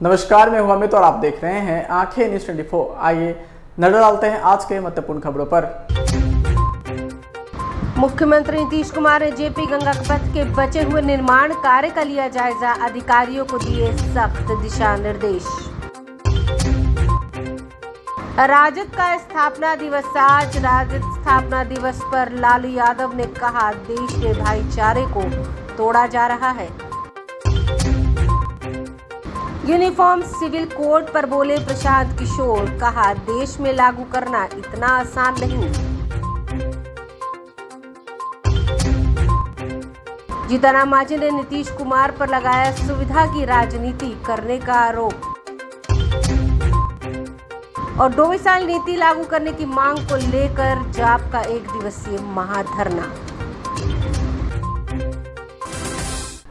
नमस्कार, मैं हूं अमित और आप देख रहे हैं आंखें न्यूज 24। आइए नजर डालते हैं आज के महत्वपूर्ण खबरों पर। मुख्यमंत्री नीतीश कुमार ने जेपी गंगा पथ के बचे हुए निर्माण कार्य का लिया जायजा, अधिकारियों को दिए सख्त दिशा निर्देश। राजद का स्थापना दिवस आज। राजद स्थापना दिवस पर लालू यादव ने कहा, देश में भाईचारे को तोड़ा जा रहा है। यूनिफॉर्म सिविल कोड पर बोले प्रशांत किशोर, कहा देश में लागू करना इतना आसान नहीं। जीतनराम मांझी ने नीतीश कुमार पर लगाया सुविधा की राजनीति करने का आरोप और डोमिसाइल नीति लागू करने की मांग को लेकर जाप का 1 दिवसीय महाधरना।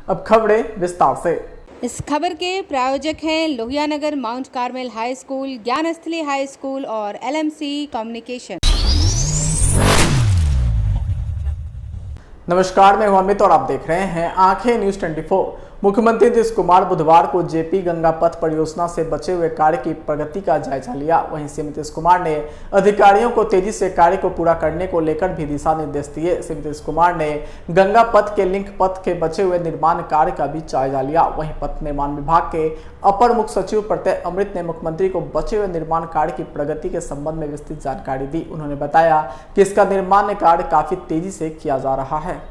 अब खबरें विस्तार से। इस खबर के प्रायोजक हैं Lohianagar mount Carmel high school, Gyansthali high school और LMC कम्युनिकेशन। नमस्कार, मैं हूं अमित और आप देख रहे हैं आंखें न्यूज 24। मुख्यमंत्री नीतीश कुमार बुधवार को जेपी गंगा पथ परियोजना से बचे हुए कार्य की प्रगति का जायजा लिया। वहीं सीएम नीतीश कुमार ने अधिकारियों को तेजी से कार्य को पूरा करने को लेकर भी दिशा निर्देश दिए। सीएम नीतीश कुमार ने गंगा पथ के लिंक पथ के बचे हुए निर्माण कार्य का भी जायजा लिया। वहीं पथ निर्माण विभाग के अपर मुख्य सचिव प्रत्यय अमृत ने मुख्यमंत्री को बचे हुए निर्माण कार्य की प्रगति के संबंध में विस्तृत जानकारी दी। उन्होंने बताया कि इसका निर्माण कार्य काफी तेजी से किया जा रहा है।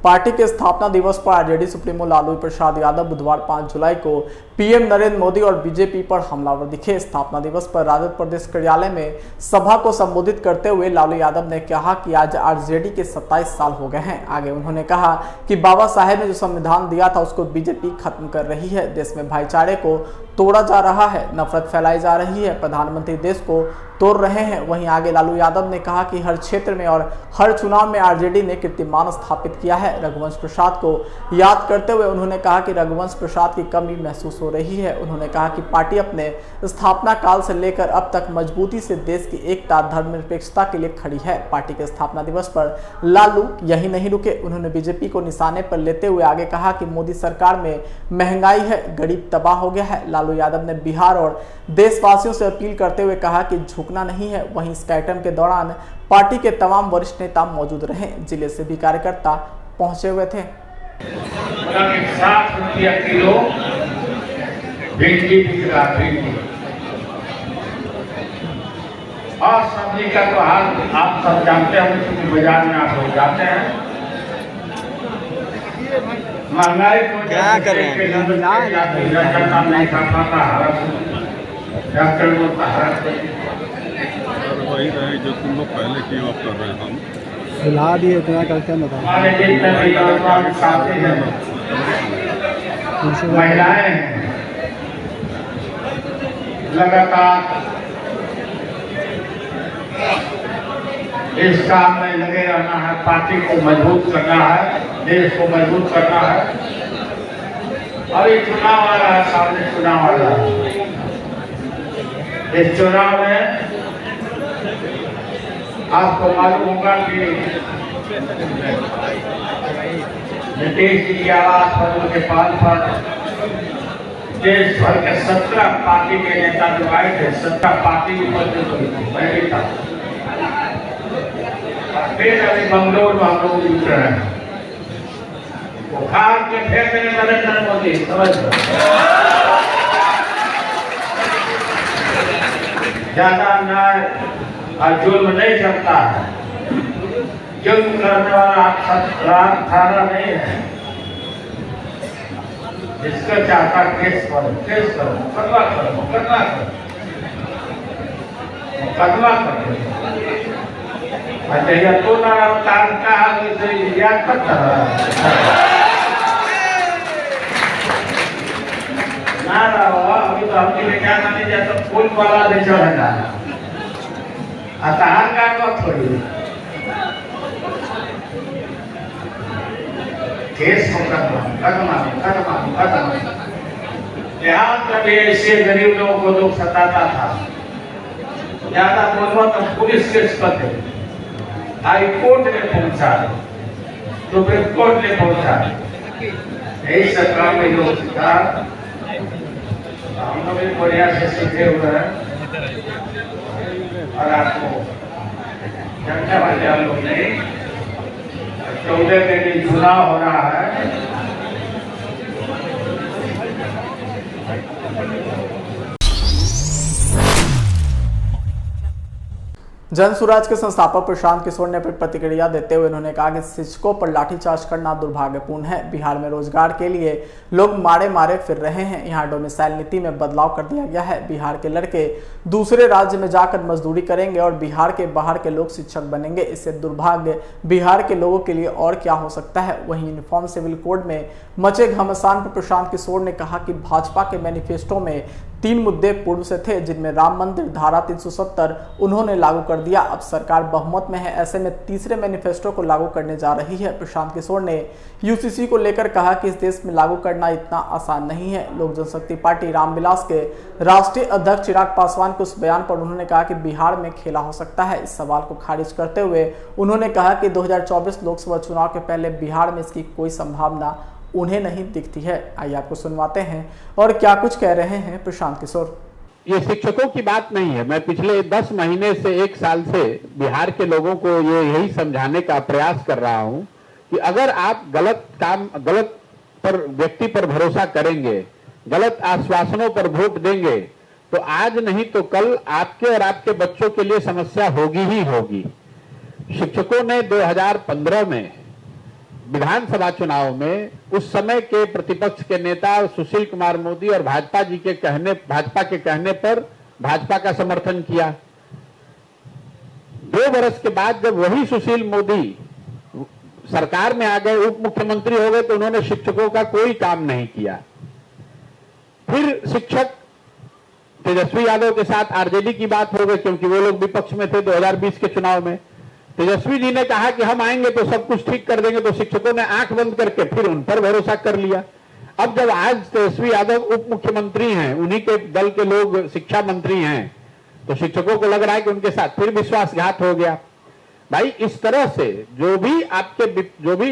पार्टी के स्थापना दिवस पर आरजेडी सुप्रीमो लालू प्रसाद यादव बुधवार 5 जुलाई को पीएम नरेंद्र मोदी और बीजेपी पर हमलावर दिखे। स्थापना दिवस पर राजद प्रदेश कार्यालय में सभा को संबोधित करते हुए लालू यादव ने कहा कि आज आरजेडी के 27 साल हो गए हैं। आगे उन्होंने कहा कि बाबा साहेब ने जो संविधान दिया था उसको बीजेपी खत्म कर रही है। देश में भाईचारे को तोड़ा जा रहा है, नफरत फैलाई जा रही है, प्रधानमंत्री देश को तोड़ रहे हैं। वहीं आगे लालू यादव ने कहा कि हर क्षेत्र में और हर चुनाव में आरजेडी ने कीर्तिमान स्थापित किया है। रघुवंश प्रसाद को याद करते हुए उन्होंने कहा कि रघुवंश प्रसाद की कमी महसूस हो रही है। उन्होंने कहा कि पार्टी अपने स्थापना काल से लेकर अब तक मजबूती से देश की एकता, धर्मनिरपेक्षता के लिए खड़ी है। पार्टी के स्थापना दिवस पर लालू यही नहीं रुके। उन्होंने बीजेपी को निशाने पर लेते हुए आगे कहा कि मोदी सरकार में महंगाई है, गरीब तबाह हो गया है। लालू यादव ने बिहार और देशवासियों से अपील करते हुए कहा कि झुकना नहीं है। वहीं इस कार्यक्रम के दौरान पार्टी के तमाम वरिष्ठ नेता मौजूद रहे। जिले से भी कार्यकर्ता पहुंचे हुए थे। 60 रुपया किलो भिंडी बिक रहा, भिंडी और सब्जी का तो हाल आप सब जानते हैं, क्योंकि बाजार में आप लोग जाते हैं। महंगाई को क्या करें, नहीं खा पाता, डॉक्टर बोलता वही रहे जो तुम लोग पहले किए आप कर रहे हैं। हम हिला दिए इतना करते ना हमारे जितने भी नौजवान साथी हैं, महिलाएं हैं, लगातार इस काम में लगे रहना है। पार्टी को मजबूत करना है, देश को मजबूत करना है। अभी चुनाव आ रहा है, सामने चुनाव आ रहा है। इस चुनाव में आपको मालूम होगा कि नीतीश जी की आवाज पर, उनके पाल पर देश भर के 17 पार्टी के नेता जो आए थे, 17 पार्टी की पहली था। फिर अभी बंगलोर में हम लोग जुट रहे हैं। बुखार के फेंक देंगे नरेंद्र मोदी, समझ लो। ज्यादा न्याय और जुल्म नहीं चलता है। जुल्म करने वाला थाना नहीं है। जिसका चाहता केस करो, केस करो, मुकदमा करो, मुकदमा करो, मुकदमा करो। अच्छा, यह तो नारावतार का याद करता ना रहा। अभी तो हमने क्या मानी जाता, फूल वाला ले चढ़ेगा, अतहार का वक्त थोड़ी केस मुकदमा। यहाँ कभी ऐसे गरीब लोगों को लोग सताता था, ज्यादा बोलवा तो पुलिस केस करते, हाई कोर्ट ने पहुंचा, सुप्रीम कोर्ट ने पहुंचा। यही सप्ताह में जो सीखा हम लोग भी बढ़िया से सीखे हुए हैं और आपको जनता वाले हम लोग नहीं 14 के लिए चुनाव हो रहा है। जन सुराज के संस्थापक प्रशांत किशोर ने अपनी प्रतिक्रिया देते हुए उन्होंने कहा कि शिक्षकों पर लाठीचार्ज करना दुर्भाग्यपूर्ण है। बिहार में रोजगार के लिए लोग मारे मारे फिर रहे हैं। यहाँ डोमिसाइल नीति में बदलाव कर दिया गया है। बिहार के लड़के दूसरे राज्य में जाकर मजदूरी करेंगे और बिहार के बाहर के लोग शिक्षक बनेंगे। इससे दुर्भाग्य बिहार के लोगों के लिए और क्या हो सकता है। वहीं यूनिफॉर्म सिविल कोड में मचे घमासान पर प्रशांत किशोर ने कहा कि भाजपा के मैनिफेस्टो में 3 मुद्दे पूर्व से थे, जिनमें राम मंदिर, धारा 370 उन्होंने लागू कर दिया। अब सरकार बहुमत में है, ऐसे में तीसरे मैनिफेस्टो को लागू करने जा रही है। प्रशांत किशोर ने यूसीसी को लेकर कहा कि इस देश में लागू करना इतना आसान नहीं है। लोक जनशक्ति पार्टी रामविलास के राष्ट्रीय अध्यक्ष चिराग पासवान के उस बयान पर उन्होंने कहा कि बिहार में खेला हो सकता है। इस सवाल को खारिज करते हुए उन्होंने कहा कि 2024 लोकसभा चुनाव के पहले बिहार में इसकी कोई संभावना उन्हें नहीं दिखती है। आइए आपको सुनवाते हैं और क्या कुछ कह रहे हैं प्रशांत किशोर। ये शिक्षकों की बात नहीं है। मैं पिछले 10 महीने से 1 साल से बिहार के लोगों को यही समझाने का प्रयास कर रहा हूं कि अगर आप गलत पर व्यक्ति पर भरोसा करेंगे, गलत आश्वासनों पर वोट देंगे, तो आज नहीं तो कल आपके और आपके बच्चों के लिए समस्या होगी ही होगी। शिक्षकों ने 2015 में विधानसभा चुनाव में उस समय के प्रतिपक्ष के नेता सुशील कुमार मोदी और भाजपा के कहने पर भाजपा का समर्थन किया। 2 वर्ष के बाद जब वही सुशील मोदी सरकार में आ गए, उप मुख्यमंत्री हो गए, तो उन्होंने शिक्षकों का कोई काम नहीं किया। फिर शिक्षक तेजस्वी यादव के साथ आरजेडी की बात हो गई, क्योंकि वो लोग विपक्ष में थे 2020 के चुनाव में। तेजस्वी जी ने कहा कि हम आएंगे तो सब कुछ ठीक कर देंगे, तो शिक्षकों ने आंख बंद करके फिर उन पर भरोसा कर लिया। अब जब आज तेजस्वी यादव उप मुख्यमंत्री हैं, उन्हीं के दल के लोग शिक्षा मंत्री हैं, तो शिक्षकों को लग रहा है कि उनके साथ फिर विश्वासघात हो गया। भाई, इस तरह से जो भी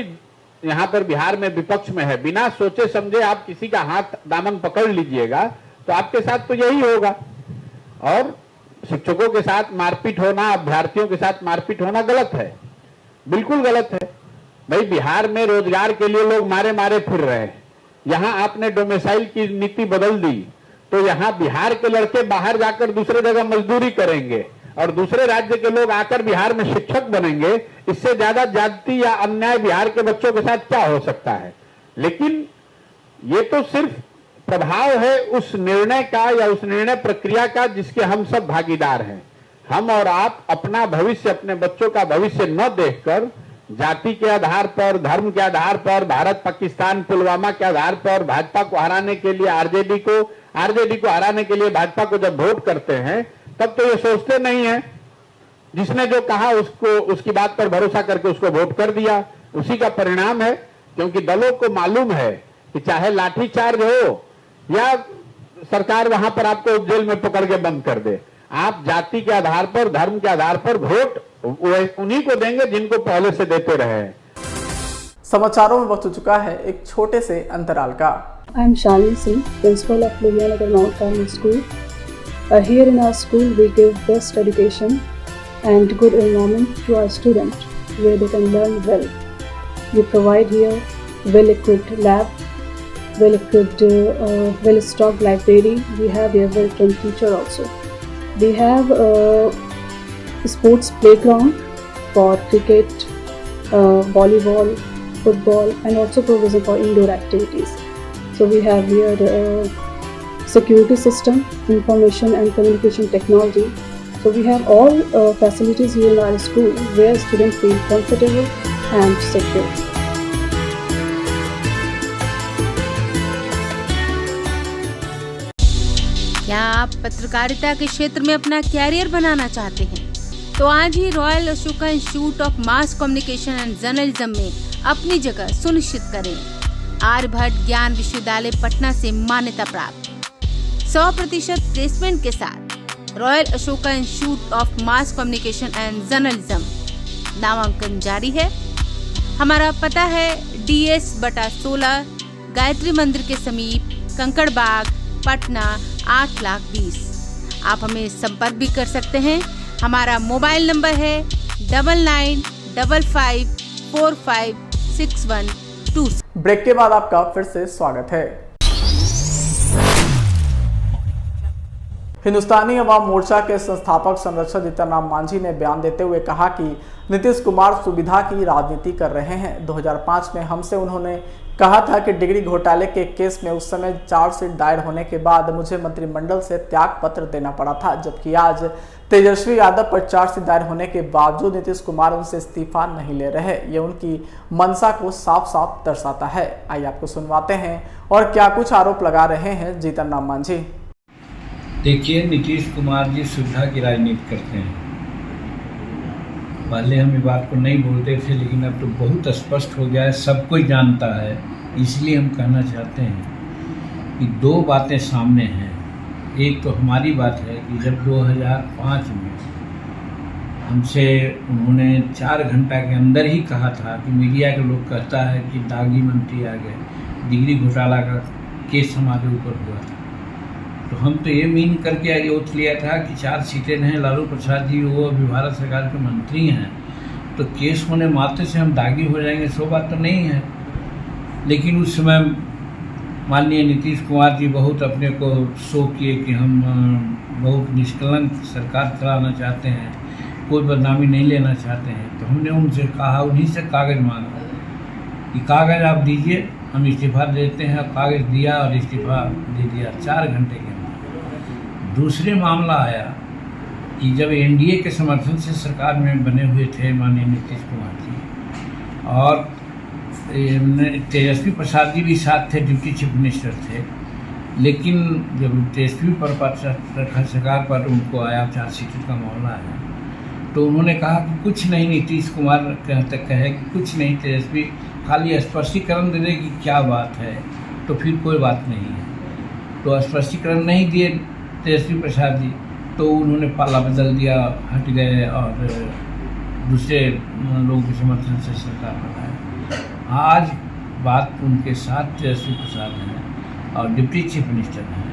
यहाँ पर बिहार में विपक्ष में है, बिना सोचे समझे आप किसी का हाथ दामन पकड़ लीजिएगा तो आपके साथ तो यही होगा। और शिक्षकों के साथ मारपीट होना, अभ्यर्थियों के साथ मारपीट होना गलत है, बिल्कुल गलत है। भाई, बिहार में रोजगार के लिए लोग मारे मारे फिर रहे हैं। यहाँ आपने डोमिसाइल की नीति बदल दी, तो यहाँ बिहार के लड़के बाहर जाकर दूसरे जगह मजदूरी करेंगे और दूसरे राज्य के लोग आकर बिहार में शिक्षक बनेंगे। इससे ज्यादा जाति या अन्याय बिहार के बच्चों के साथ क्या हो सकता है। लेकिन ये तो सिर्फ प्रभाव है उस निर्णय का या उस निर्णय प्रक्रिया का जिसके हम सब भागीदार हैं। हम और आप अपना भविष्य, अपने बच्चों का भविष्य न देखकर जाति के आधार पर, धर्म के आधार पर, भारत पाकिस्तान पुलवामा के आधार पर भाजपा को हराने के लिए आरजेडी को हराने के लिए भाजपा को जब वोट करते हैं, तब तो ये सोचते नहीं है। जिसने जो कहा उसकी बात पर भरोसा करके उसको वोट कर दिया। उसी का परिणाम है, क्योंकि दलों को मालूम है कि चाहे लाठीचार्ज हो या सरकार वहां पर आपको जेल में पकड़ के बंद कर दे, आप जाति के आधार पर, धर्म के आधार पर वोट उन्हीं को देंगे जिनको पहले से देते रहे। समाचारों में वक्त हो चुका है एक छोटे से अंतराल का। I am Shalini Singh, principal of Lohiyanagar Mount Carmel School. Here in our school, we give best education and good environment to our students, where they can learn well. We provide here well-equipped lab, well-equipped, well-stocked library. We have here well-trained teacher also. We have a sports playground for cricket, volleyball, football, and also provision for indoor activities. So we have here security system, information and communication technology. So we have all facilities here in our school where students feel comfortable and secure. क्या आप पत्रकारिता के क्षेत्र में अपना career बनाना चाहते हैं? तो आज ही royal Ashoka institute of mass communication and journalism में अपनी जगह सुनिश्चित करें। आर्यभट्ट ज्ञान विश्वविद्यालय पटना से मान्यता प्राप्त 100% प्लेसमेंट के साथ royal Ashoka institute of mass communication and journalism नामांकन जारी है। हमारा पता है DS/16 गायत्री मंदिर के समीप, कंकड़बाग, पटना 8,20,000। आप हमें संपर्क भी कर सकते हैं। हमारा मोबाइल नंबर है 9955456126। ब्रेक के बाद आपका फिर से स्वागत है। हिंदुस्तानी अवाम मोर्चा के संस्थापक संरक्षक जीतनराम मांझी ने बयान देते हुए कहा कि नीतीश कुमार सुविधा की राजनीति कर रहे हैं। 2005 में हमसे उन्होंने कहा था कि डिग्री घोटाले के केस में उस समय चार्जशीट दायर होने के बाद मुझे मंत्रिमंडल से त्याग पत्र देना पड़ा था, जबकि आज तेजस्वी यादव पर चार्जशीट दायर होने के बावजूद नीतीश कुमार उनसे इस्तीफा नहीं ले रहे। ये उनकी मंशा को साफ साफ दर्शाता है। आइए आपको सुनवाते हैं और क्या कुछ आरोप लगा रहे हैं जीतनराम मांझी। देखिए, नीतीश कुमार जी सुविधा की राजनीति करते हैं। पहले हम ये बात को नहीं बोलते थे, लेकिन अब तो बहुत स्पष्ट हो गया है, सब कोई जानता है। इसलिए हम कहना चाहते हैं कि दो बातें सामने हैं। एक तो हमारी बात है कि जब 2005 में हमसे उन्होंने 4 घंटा के अंदर ही कहा था कि मीडिया के लोग कहता है कि दागी मंत्री आ गए, डिग्री घोटाला का केस हमारे ऊपर हुआ था, तो हम तो ये मीन करके ओथ लिया था कि 4 सीटें हैं, लालू प्रसाद जी वो अभी भारत सरकार के मंत्री हैं, तो केस होने मात्र से हम दागी हो जाएंगे, सो बात तो नहीं है। लेकिन उस समय माननीय नीतीश कुमार जी बहुत अपने को शो किए कि हम बहुत निष्कलंक सरकार चलाना चाहते हैं, कोई बदनामी नहीं लेना चाहते हैं। तो हमने उनसे कहा, उन्हीं से कागज़ मांगा कि कागज़ आप दीजिए, हम इस्तीफा देते हैं। कागज़ दिया और इस्तीफा दे दिया 4 घंटे के अंदर। दूसरे मामला आया कि जब एनडीए के समर्थन से सरकार में बने हुए थे माननीय नीतीश कुमार जी, और तेजस्वी प्रसाद जी भी साथ थे, डिप्टी चीफ मिनिस्टर थे, लेकिन जब तेजस्वी पर सरकार पर उनको आया चार्जशीट का मामला आया, तो उन्होंने कहा कि कुछ नहीं, नीतीश कुमार कहे कि कुछ नहीं, तेजस्वी खाली स्पष्टीकरण दे दे कि क्या बात है, तो फिर कोई बात नहीं है। तो स्पष्टीकरण नहीं दिए तेजस्वी प्रसाद जी, तो उन्होंने पाला बदल दिया, हट गए और दूसरे लोगों के समर्थन से सरकार बनाए। आज बात उनके साथ तेजस्वी प्रसाद हैं और डिप्टी चीफ मिनिस्टर हैं।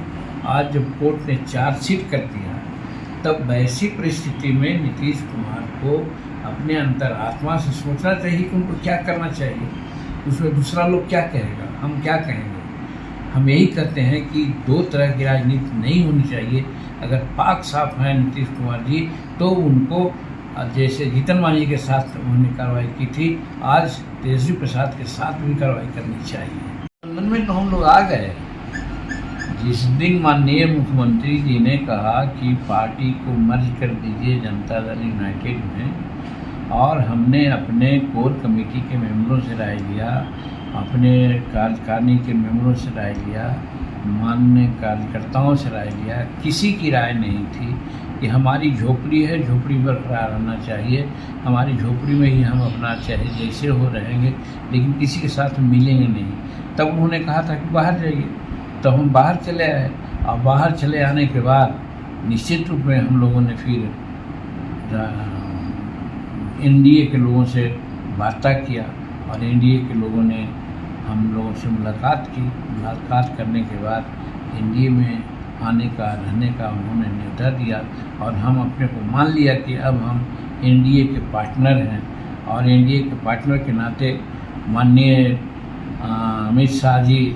आज जब कोर्ट ने चार्जशीट कर दिया, तब वैसी परिस्थिति में नीतीश कुमार को अपने अंतरात्मा से सोचना चाहिए कि उनको क्या करना चाहिए। उसमें दूसरा लोग क्या कहेगा, हम क्या कहेंगे। हम यही कहते हैं कि दो तरह की राजनीति नहीं होनी चाहिए। अगर पाक साफ है नीतीश कुमार जी, तो उनको जैसे जीतन मांझी के साथ उन्होंने कार्रवाई की थी, आज तेजस्वी प्रसाद के साथ भी कार्रवाई करनी चाहिए। लंदन में तो हम लोग आ गए जिस दिन माननीय मुख्यमंत्री जी ने कहा कि पार्टी को मर्ज कर दीजिए जनता दल यूनाइटेड में, और हमने अपने कोर कमेटी के मेंबरों से राय लिया, अपने कार्यकारिणी के मेंबरों से राय लिया, माननीय कार्यकर्ताओं से राय लिया। किसी की राय नहीं थी कि हमारी झोपड़ी है, झोपड़ी बरकरार रहना चाहिए, हमारी झोपड़ी में ही हम अपना चाहे जैसे हो रहेंगे, लेकिन किसी के साथ मिलेंगे नहीं। तब उन्होंने कहा था कि बाहर जाइए, तो हम बाहर चले आए, और बाहर चले आने के बाद निश्चित रूप में हम लोगों ने फिर एनडीए के लोगों से वार्ता किया, और एनडीए के लोगों ने हम लोगों से मुलाकात की। मुलाकात करने के बाद एनडीए में आने का, रहने का उन्होंने न्योता दिया, और हम अपने को मान लिया कि अब हम एनडीए के पार्टनर हैं। और एनडीए के पार्टनर के नाते माननीय अमित शाह जी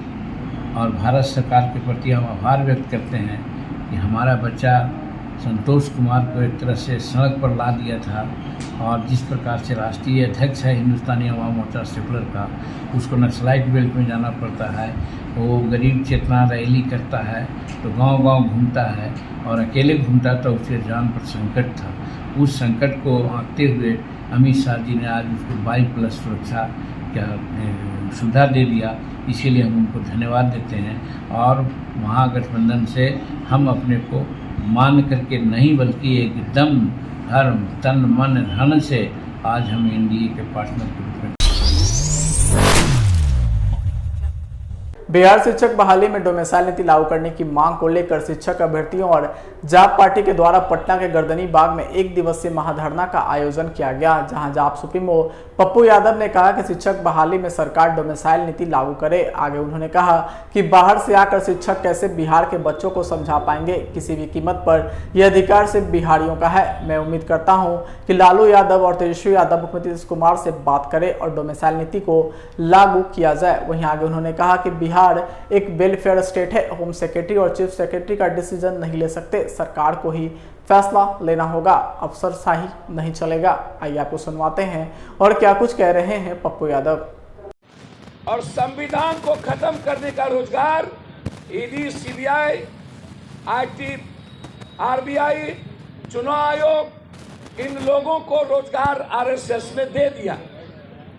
और भारत सरकार के प्रति हम आभार व्यक्त करते हैं कि हमारा बच्चा संतोष कुमार को एक तरह से सड़क पर ला दिया था, और जिस प्रकार से राष्ट्रीय अध्यक्ष है हिंदुस्तानी अवाम मोर्चा सेकुलर का, उसको नक्सलाइट बेल्ट में जाना पड़ता है, वो गरीब चेतना रैली करता है, तो गांव-गांव घूमता है, और अकेले घूमता तो उसके जान पर संकट था। उस संकट को आंकते हुए अमित शाह जी ने आज उसको 22+ सुरक्षा का सुविधा दे दिया। इसीलिए हम उनको धन्यवाद देते हैं, और महागठबंधन से हम अपने को मान करके नहीं, बल्कि एकदम धर्म, तन, मन, धन से आज हम एनडीए के पार्टनर के रूप में। बिहार शिक्षक बहाली में डोमिसाइल नीति लागू करने की मांग को लेकर शिक्षक अभ्यर्थियों और जाप पार्टी के द्वारा पटना के गर्दनी बाग में एक दिवसीय महाधरना का आयोजन किया गया, जहां जाप सुप्रीमो पप्पू यादव ने कहा कि शिक्षक बहाली में सरकार डोमिसाइल नीति लागू करे। आगे उन्होंने कहा कि बाहर से आकर शिक्षक कैसे बिहार के बच्चों को समझा पाएंगे, किसी भी कीमत पर यह अधिकार सिर्फ बिहारियों का है। मैं उम्मीद करता हूं कि लालू यादव और तेजस्वी यादव मुख्यमंत्री नीतीश कुमार से बात करें और डोमिसाइल नीति को लागू किया जाए। वहीं आगे उन्होंने कहा कि बिहार एक वेलफेयर स्टेट है, होम सेक्रेटरी और चीफ सेक्रेटरी का डिसीजन नहीं ले सकते, सरकार को ही फैसला लेना होगा, अफसरशाही नहीं चलेगा। आइए आपको सुनवाते हैं और क्या कुछ कह रहे हैं पप्पू यादव। और संविधान को खत्म करने का रोजगार ईडी, सीबीआई, आईटी, आरबीआई, चुनाव आयोग, इन लोगों को रोजगार आरएसएस ने दे दिया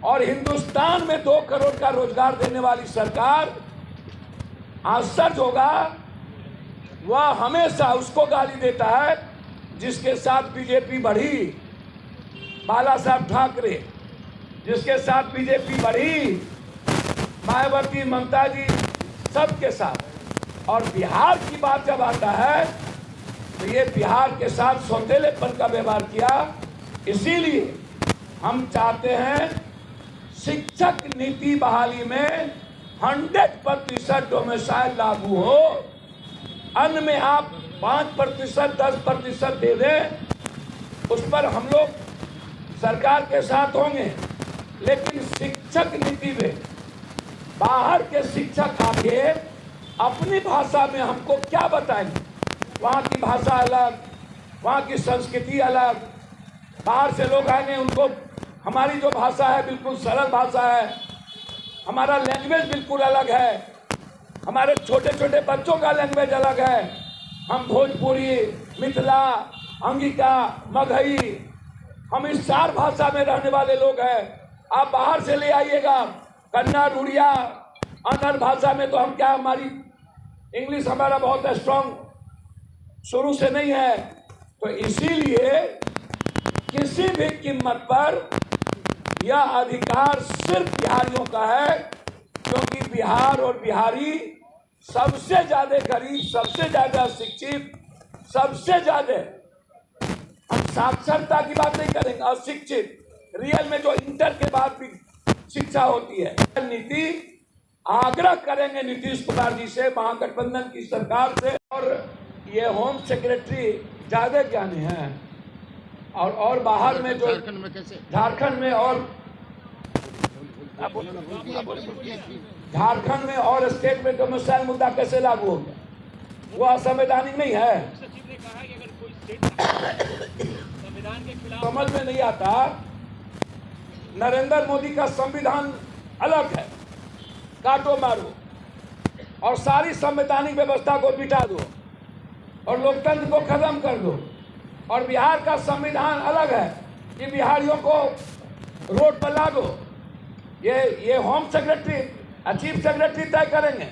और हिंदुस्तान में 2 करोड़ का रोजगार देने वाली सरकार आश्चर्य होगा, वह हमेशा उसको गाली देता है जिसके साथ बीजेपी बढ़ी, बाला साहब ठाकरे, जिसके साथ बीजेपी बढ़ी, मायावती, ममता जी, सबके साथ। और बिहार की बात जब आता है तो ये बिहार के साथ सौतेलेपन का व्यवहार किया। इसीलिए हम चाहते हैं शिक्षक नीति बहाली में 100% डोमिसाइल लागू हो। अन्य में आप 5%, 10% दे दें, उस पर हम लोग सरकार के साथ होंगे, लेकिन शिक्षक नीति में बाहर के शिक्षक आके अपनी भाषा में हमको क्या बताएंगे? वहाँ की भाषा अलग, वहाँ की संस्कृति अलग। बाहर से लोग आएंगे, उनको हमारी जो भाषा है बिल्कुल सरल भाषा है, हमारा लैंग्वेज बिल्कुल अलग है, हमारे छोटे छोटे बच्चों का लैंग्वेज अलग है। हम भोजपुरी, मिथिला, अंगिका, मगही, हम इस 4 भाषा में रहने वाले लोग हैं। आप बाहर से ले आइएगा कन्नड़, उड़िया, अन्य भाषा में तो हम क्या, हमारी इंग्लिश हमारा बहुत स्ट्रांग शुरू से नहीं है। तो इसीलिए किसी भी कीमत पर यह अधिकार सिर्फ बिहारियों का है, क्योंकि बिहार और बिहारी सबसे ज्यादा गरीब, सबसे ज्यादा शिक्षित, सबसे ज्यादा, हम साक्षरता की बात नहीं करेंगे, अशिक्षित, रियल में जो इंटर के बाद भी शिक्षा होती है। नीति आग्रह करेंगे नीतीश कुमार जी से, महागठबंधन की सरकार से। और ये होम सेक्रेटरी ज्यादा ज्ञानी हैं और बाहर में जो झारखंड में और झारखंड में और स्टेट में डोमिसाइल मुद्दा कैसे लागू हो गया? वो असंवैधानिक नहीं है। समझ में नहीं आता, नरेंद्र मोदी का संविधान अलग है, काटो मारो और सारी संवैधानिक व्यवस्था को मिटा दो और लोकतंत्र को खत्म कर दो। और बिहार का संविधान अलग है कि बिहारियों को रोड पर ला दो। ये होम सेक्रेटरी, चीफ सेक्रेटरी तय करेंगे।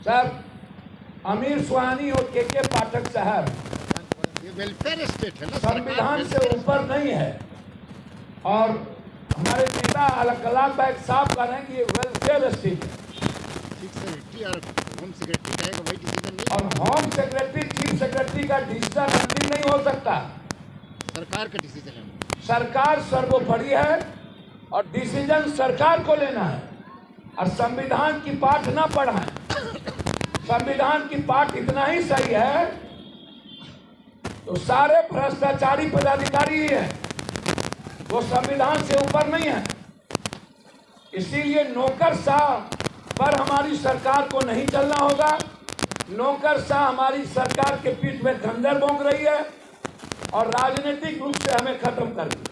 सर, अमीर सुहानी और के पाठक साहब, ये वेलफेयर स्टेट है ना, संविधान से ऊपर नहीं है। और हमारे नेता अलग बैग साफ कर रहे हैं कि ये वेलफेयर स्टेट है। चीफ सेक्रेटरी और होम सेक्रेटरी कहेगा वही डिसीजन नहीं, और होम सेक्रेटरी, चीफ सेक्रेटरी का डिसीजन अंतिम नहीं हो सकता, सरकार का डिसीजन है। सरकार सर्वोपरि है और डिसीजन सरकार को लेना है। और संविधान की पाठ ना पढ़ाएं, संविधान की पाठ इतना ही सही है तो सारे भ्रष्टाचारी पदाधिकारी ही हैं, वो संविधान से ऊपर नहीं है। इसीलिए नौकरशाह पर हमारी सरकार को नहीं चलना होगा। नौकरशाह हमारी सरकार के पीठ में खंजर भोंक रही है और राजनीतिक रूप से हमें खत्म कर दिया।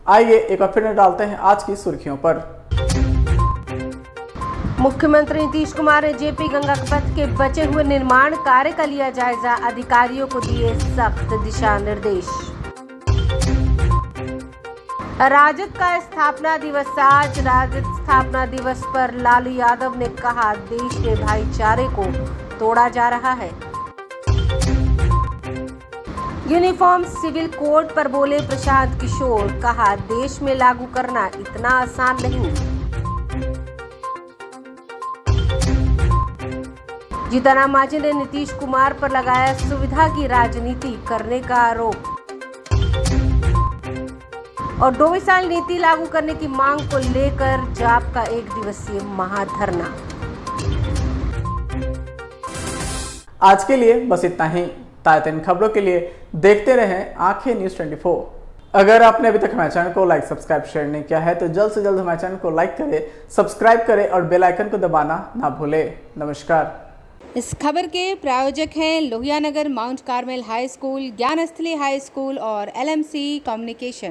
आइए एक बार फिर डालते हैं आज की सुर्खियों पर। मुख्यमंत्री नीतीश कुमार ने जेपी गंगा पथ के बचे हुए निर्माण कार्य का लिया जायजा, अधिकारियों को दिए सख्त दिशा निर्देश। राजद का स्थापना दिवस आज, राजद स्थापना दिवस पर लालू यादव ने कहा देश में भाईचारे को तोड़ा जा रहा है। यूनिफॉर्म सिविल कोड पर बोले प्रशांत किशोर, कहा देश में लागू करना इतना आसान नहीं। जीतन मांझी ने नीतीश कुमार पर लगाया सुविधा की राजनीति करने का आरोप और 2 साल नीति लागू करने की मांग को लेकर जाप का 1 दिवसीय महाधरना। आज के लिए बस इतना ही। ताज़ा इन खबरों के लिए देखते रहें आंखें न्यूज़ 24। अगर आपने अभी तक हमारे चैनल को लाइक, सब्सक्राइब, शेयर नहीं किया है तो जल्द से जल्द हमारे चैनल को लाइक करें, सब्सक्राइब करें और बेल आइकन को दबाना ना भूलें। नमस्कार। इस खबर के प्रायोजक हैं Lohia Nagar mount Carmel high school, ज्ञान स्थली हाई स्कूल और LMC कम्युनिकेशन।